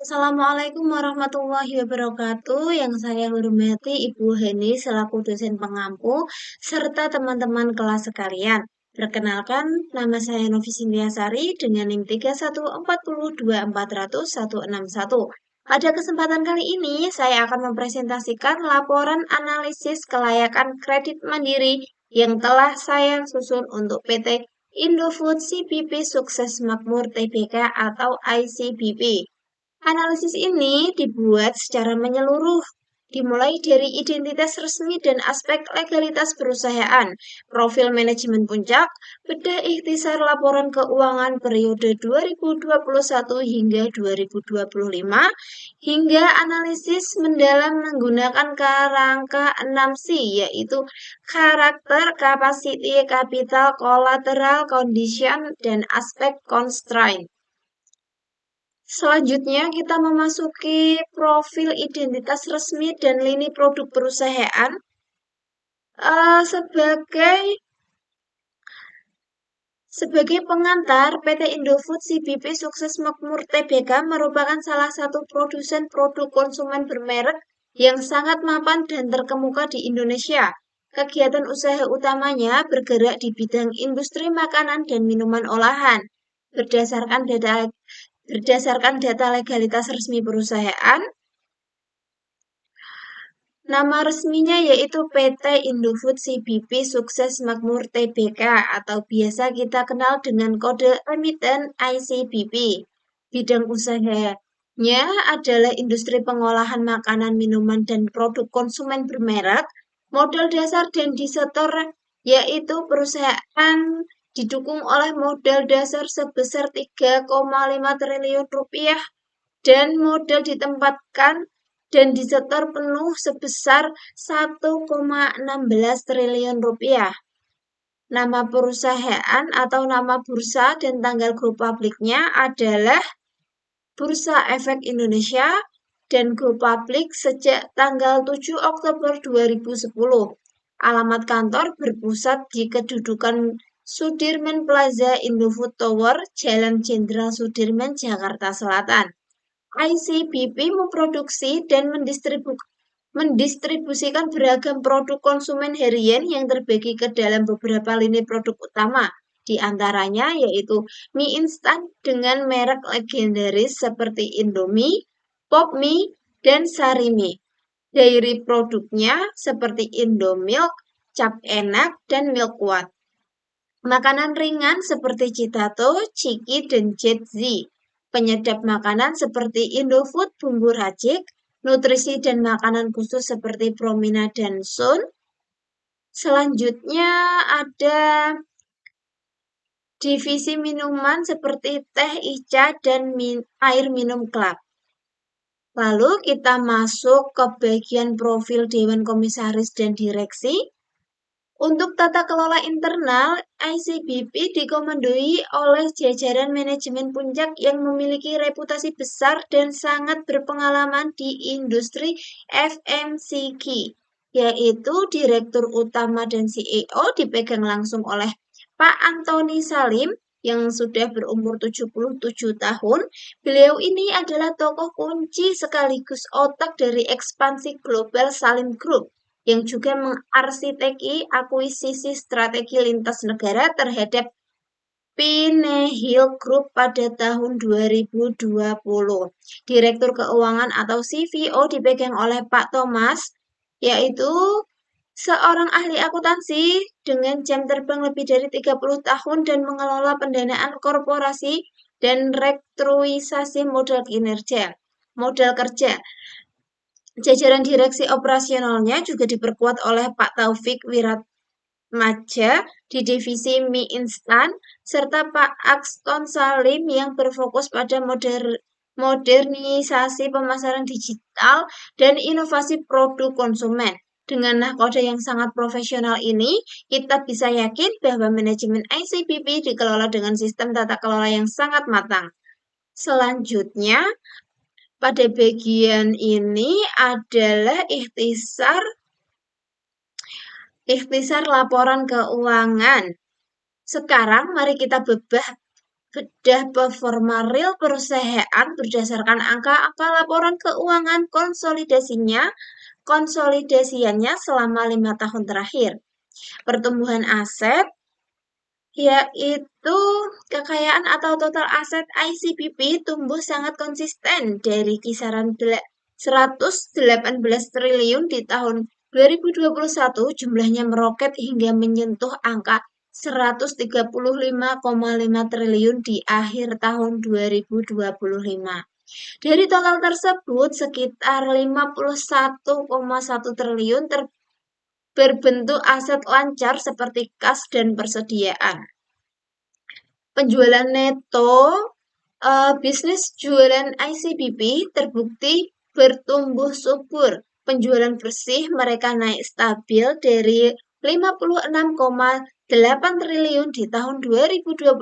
Assalamualaikum warahmatullahi wabarakatuh. Yang saya hormati Ibu Heni selaku dosen pengampu serta teman-teman kelas sekalian. Perkenalkan, nama saya Novi Sintiasari dengan NIM 31402400161. Pada kesempatan kali ini, saya akan mempresentasikan laporan analisis kelayakan kredit mandiri yang telah saya susun untuk PT Indofood CBP Sukses Makmur Tbk atau ICBP. Analisis ini dibuat secara menyeluruh, dimulai dari identitas resmi dan aspek legalitas perusahaan, profil manajemen puncak, bedah ikhtisar laporan keuangan periode 2021 hingga 2025, hingga analisis mendalam menggunakan kerangka 6C, yaitu karakter, capacity, capital, collateral, condition, dan aspek constraint. Selanjutnya, kita memasuki profil identitas resmi dan lini produk perusahaan. Sebagai pengantar, PT Indofood CBP Sukses Makmur Tbk merupakan salah satu produsen produk konsumen bermerek yang sangat mapan dan terkemuka di Indonesia. Kegiatan usaha utamanya bergerak di bidang industri makanan dan minuman olahan. Berdasarkan data legalitas resmi perusahaan, nama resminya yaitu PT Indofood CBP Sukses Makmur Tbk atau biasa kita kenal dengan kode emiten ICBP. Bidang usahanya adalah industri pengolahan makanan, minuman, dan produk konsumen bermerek. Modal dasar dan disetor yaitu perusahaan didukung oleh modal dasar sebesar 3,5 triliun rupiah dan modal ditempatkan dan disetor penuh sebesar 1,16 triliun rupiah. Nama perusahaan atau nama bursa dan tanggal go publiknya adalah Bursa Efek Indonesia dan go publik sejak tanggal 7 Oktober 2010. Alamat kantor berpusat di kedudukan Sudirman Plaza Indofood Tower, Jalan Jenderal Sudirman, Jakarta Selatan. ICBP memproduksi dan mendistribusikan beragam produk konsumen harian yang terbagi ke dalam beberapa lini produk utama, di antaranya yaitu mie instan dengan merek legendaris seperti Indomie, Popmie, dan Sarimie. Dairy produknya seperti Indomilk, Cap Enak, dan Milkwat. Makanan ringan seperti Citato, Ciki, dan Jetzi. Penyedap makanan seperti Indofood bumbu racik, nutrisi dan makanan khusus seperti Promina dan Sun. Selanjutnya ada divisi minuman seperti teh Ica dan air minum Club. Lalu kita masuk ke bagian profil Dewan Komisaris dan Direksi. Untuk tata kelola internal, ICBP dikomandoi oleh jajaran manajemen puncak yang memiliki reputasi besar dan sangat berpengalaman di industri FMCG, yaitu Direktur Utama dan CEO dipegang langsung oleh Pak Antoni Salim yang sudah berumur 77 tahun. Beliau ini adalah tokoh kunci sekaligus otak dari ekspansi global Salim Group yang juga mengarsiteki akuisisi strategi lintas negara terhadap Pinehill Group pada tahun 2020. Direktur Keuangan atau CFO dipegang oleh Pak Thomas, yaitu seorang ahli akuntansi dengan jam terbang lebih dari 30 tahun dan mengelola pendanaan korporasi dan restrukturisasi modal kerja. Jajaran direksi operasionalnya juga diperkuat oleh Pak Taufik Wiratmaja di divisi mie instan, serta Pak Axton Salim yang berfokus pada modernisasi pemasaran digital dan inovasi produk konsumen. Dengan nahkoda yang sangat profesional ini, kita bisa yakin bahwa manajemen ICBP dikelola dengan sistem tata kelola yang sangat matang. Selanjutnya, pada bagian ini adalah ikhtisar laporan keuangan. Sekarang mari kita bedah performa real perusahaan berdasarkan angka-angka laporan keuangan konsolidasiannya selama 5 tahun terakhir. Pertumbuhan aset yaitu kekayaan atau total aset ICBP tumbuh sangat konsisten dari kisaran 118 triliun di tahun 2021, jumlahnya meroket hingga menyentuh angka 135,5 triliun di akhir tahun 2025. Dari total tersebut, sekitar 51,1 triliun berbentuk aset lancar seperti kas dan persediaan. Penjualan neto bisnis jualan ICBP terbukti bertumbuh subur. Penjualan bersih mereka naik stabil dari 56,8 triliun di tahun 2021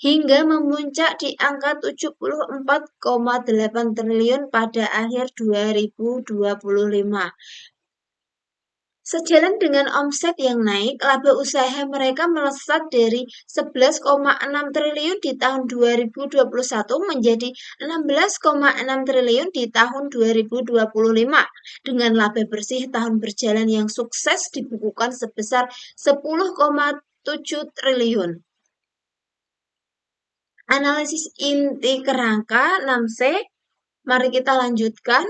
hingga memuncak di angka 74,8 triliun pada akhir 2025. Sejalan dengan omset yang naik, laba usaha mereka melesat dari 11,6 triliun di tahun 2021 menjadi 16,6 triliun di tahun 2025, dengan laba bersih tahun berjalan yang sukses dibukukan sebesar 10,7 triliun. Analisis inti kerangka 6C, mari kita lanjutkan.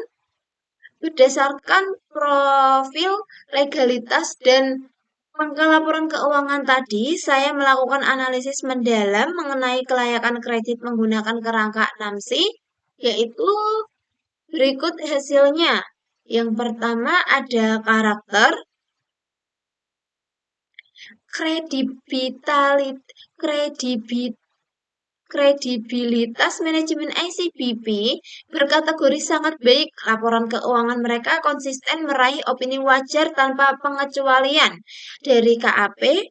Berdasarkan profil legalitas dan angka laporan keuangan tadi, saya melakukan analisis mendalam mengenai kelayakan kredit menggunakan kerangka 6C, yaitu berikut hasilnya. Yang pertama ada karakter, kredibilitas manajemen ICBP berkategori sangat baik. Laporan keuangan mereka konsisten meraih opini wajar tanpa pengecualian dari KAP,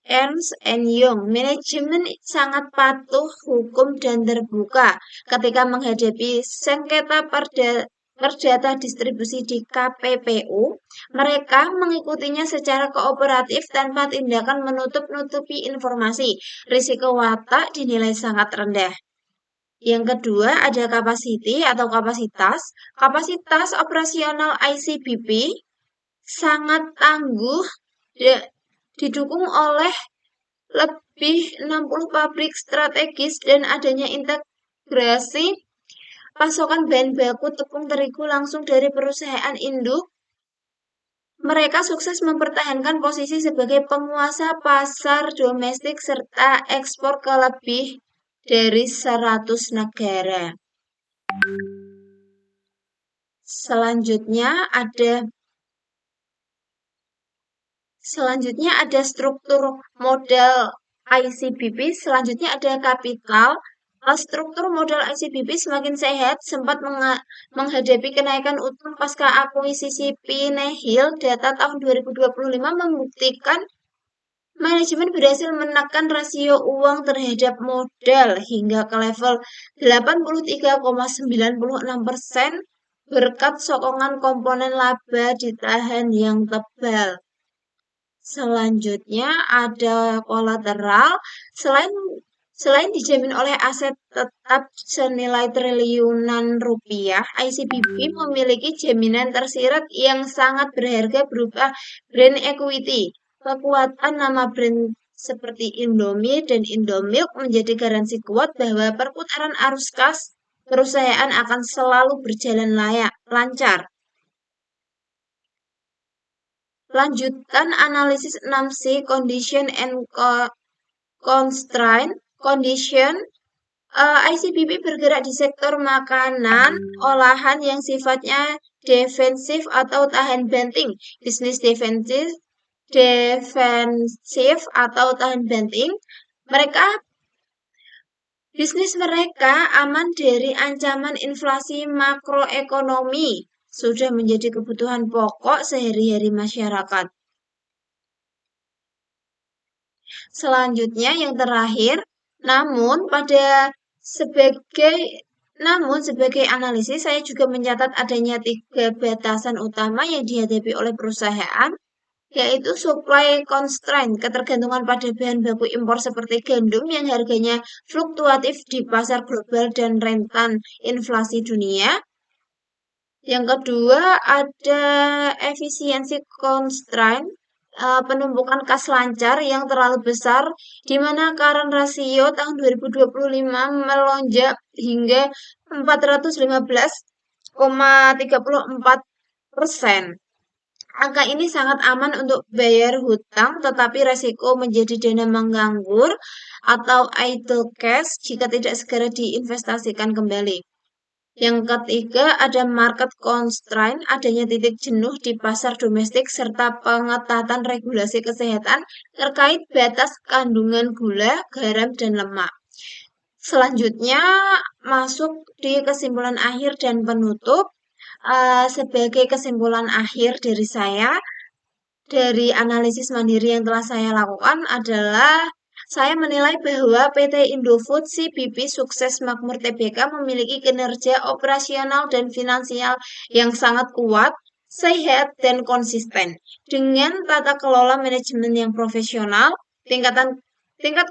Ernst & Young. Manajemen sangat patuh hukum dan terbuka ketika menghadapi sengketa perdata distribusi di KPPU. Mereka mengikutinya secara kooperatif tanpa tindakan menutup-nutupi informasi. Risiko watak dinilai sangat rendah. Yang kedua ada capacity atau kapasitas. Kapasitas operasional ICBP sangat tangguh, didukung oleh lebih 60 pabrik strategis dan adanya integrasi pasokan bahan baku tepung terigu langsung dari perusahaan induk. Mereka sukses mempertahankan posisi sebagai penguasa pasar domestik serta ekspor ke lebih dari 100 negara. Selanjutnya ada struktur modal ICBP, selanjutnya ada kapital. Struktur modal ICBP semakin sehat, sempat menghadapi kenaikan utang pasca akuisisi Pinehil. Data tahun 2025 membuktikan manajemen berhasil menekan rasio uang terhadap modal hingga ke level 83,96% berkat sokongan komponen laba ditahan yang tebal. Selanjutnya ada kolateral. Selain dijamin oleh aset tetap senilai triliunan rupiah, ICBP memiliki jaminan tersirat yang sangat berharga berupa brand equity. Kekuatan nama brand seperti Indomie dan Indomilk menjadi garansi kuat bahwa perputaran arus kas perusahaan akan selalu berjalan lancar. Lanjutan analisis 6C, Condition and Constraint. Condition, ICBP bergerak di sektor makanan olahan yang sifatnya defensif atau tahan banting. Bisnis defensif atau tahan banting. Bisnis mereka aman dari ancaman inflasi makroekonomi, sudah menjadi kebutuhan pokok sehari-hari masyarakat. Selanjutnya yang terakhir, namun sebagai analisis saya juga mencatat adanya 3 batasan utama yang dihadapi oleh perusahaan. yaitu supply constraint, ketergantungan pada bahan baku impor seperti gandum yang harganya fluktuatif di pasar global dan rentan inflasi dunia. Yang kedua ada efisiensi constraint, penumpukan kas lancar yang terlalu besar, di mana current ratio tahun 2025 melonjak hingga 415,34%. Angka ini sangat aman untuk bayar hutang, tetapi resiko menjadi dana menganggur atau idle cash jika tidak segera diinvestasikan kembali. Yang ketiga ada market constraint, adanya titik jenuh di pasar domestik serta pengetatan regulasi kesehatan terkait batas kandungan gula, garam, dan lemak. Selanjutnya masuk di kesimpulan akhir dan penutup. Sebagai kesimpulan akhir dari saya, dari analisis mandiri yang telah saya lakukan adalah saya menilai bahwa PT Indofood CBP Sukses Makmur Tbk memiliki kinerja operasional dan finansial yang sangat kuat, sehat, dan konsisten. Dengan tata kelola manajemen yang profesional, tingkat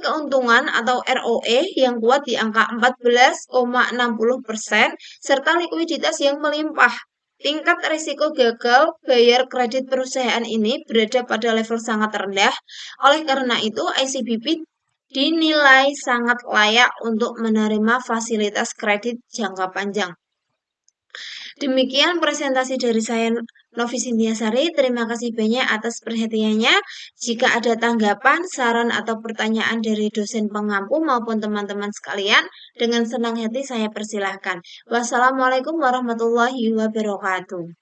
keuntungan atau ROE yang kuat di angka 14,60%, serta likuiditas yang melimpah. Tingkat risiko gagal bayar kredit perusahaan ini berada pada level sangat rendah. Oleh karena itu, ICBP dinilai sangat layak untuk menerima fasilitas kredit jangka panjang. Demikian presentasi dari saya, Novi Sintiasari. Terima kasih banyak atas perhatiannya. Jika ada tanggapan, saran, atau pertanyaan dari dosen pengampu maupun teman-teman sekalian, dengan senang hati saya persilahkan. Wassalamualaikum warahmatullahi wabarakatuh.